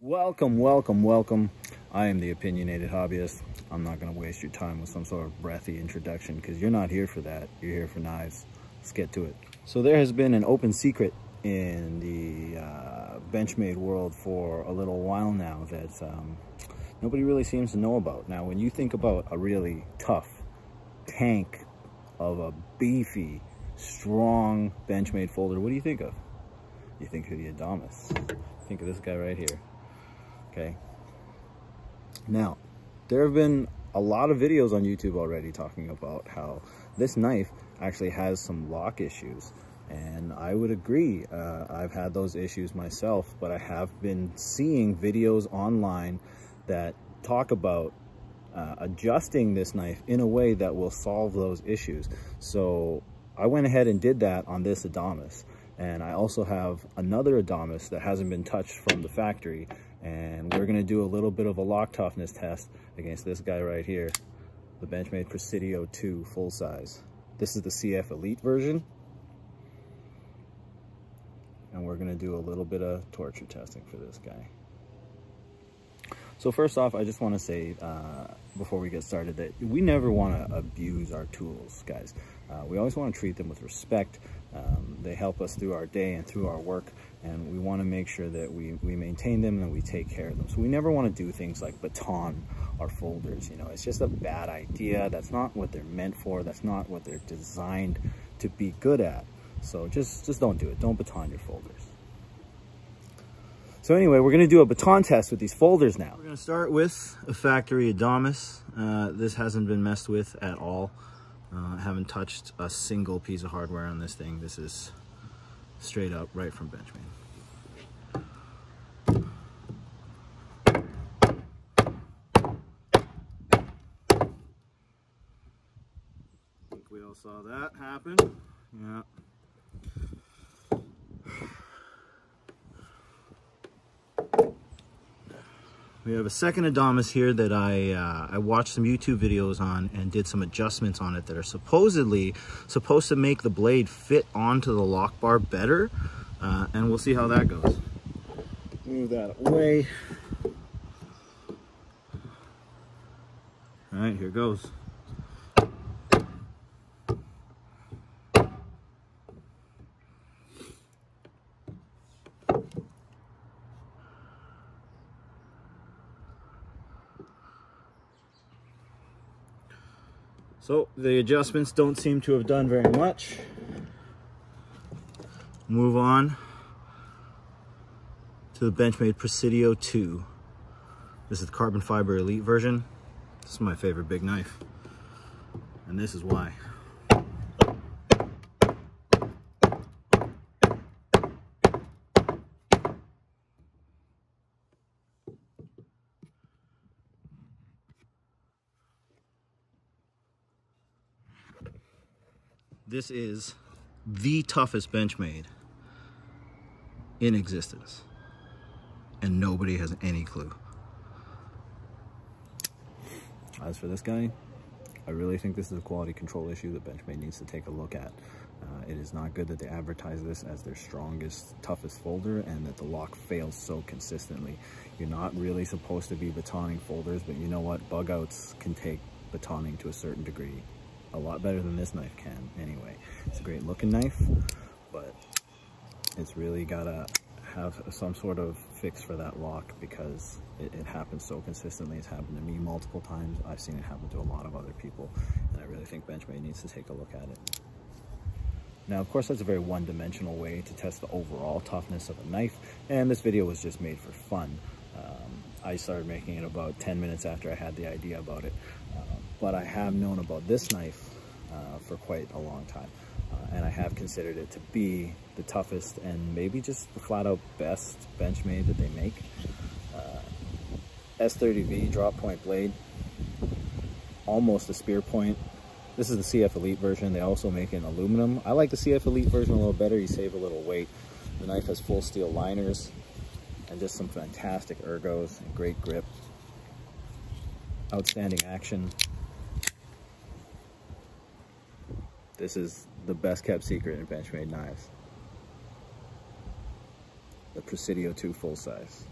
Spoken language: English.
Welcome, welcome, welcome. I am the opinionated hobbyist. I'm not going to waste your time with some sort of breathy introduction because you're not here for that. You're here for knives. Let's get to it. So there has been an open secret in the Benchmade world for a little while now that nobody really seems to know about. Now, when you think about a really tough tank of a beefy, strong Benchmade folder, what do you think of? You think of the Adamas. Think of this guy right here. Okay. Now, there have been a lot of videos on YouTube already talking about how this knife actually has some lock issues. And I would agree. I've had those issues myself, but I have been seeing videos online that talk about adjusting this knife in a way that will solve those issues. So I went ahead and did that on this Adamas. And I also have another Adamas that hasn't been touched from the factory. And we're going to do a little bit of a lock toughness test against this guy right here, the Benchmade Presidio 2 full size. This is the CF Elite version. And we're going to do a little bit of torture testing for this guy. So first off, I just want to say, before we get started, that we never want to abuse our tools, guys. We always want to treat them with respect. They help us through our day and through our work, and we want to make sure that we maintain them and we take care of them. So we never want to do things like baton our folders. You know, it's just a bad idea. That's not what they're meant for. That's not what they're designed to be good at. So just don't do it. Don't baton your folders. So anyway, we're going to do a baton test with these folders now. We're going to start with a factory Adamas. This hasn't been messed with at all. Haven't touched a single piece of hardware on this thing. This is straight up right from Benchmade. I think we all saw that happen. Yeah. We have a second Adamas here that I watched some YouTube videos on and did some adjustments on it that are supposedly supposed to make the blade fit onto the lock bar better, and we'll see how that goes. Move that away. All right, here goes. So the adjustments don't seem to have done very much. Move on to the Benchmade Presidio 2. This is the carbon fiber elite version. This is my favorite big knife, and this is why. This is the toughest Benchmade in existence, and nobody has any clue. As for this guy, I really think this is a quality control issue that Benchmade needs to take a look at. It is not good that they advertise this as their strongest, toughest folder and that the lock fails so consistently. You're not really supposed to be batoning folders, but you know what? Bug outs can take batoning to a certain degree. A lot better than this knife can anyway. It's a great looking knife, but it's really gotta have some sort of fix for that lock because it happens so consistently. It's happened to me multiple times. I've seen it happen to a lot of other people, and I really think Benchmade needs to take a look at it. Now, of course, that's a very one-dimensional way to test the overall toughness of a knife, and this video was just made for fun. I started making it about 10 minutes after I had the idea about it. But I have known about this knife for quite a long time. And I have considered it to be the toughest and maybe just the flat out best Benchmade that they make. S30V drop point blade, almost a spear point. This is the CF Elite version. They also make it in aluminum. I like the CF Elite version a little better. You save a little weight. The knife has full steel liners and just some fantastic ergos and great grip. Outstanding action. This is the best kept secret in Benchmade knives. The Presidio 2 full size.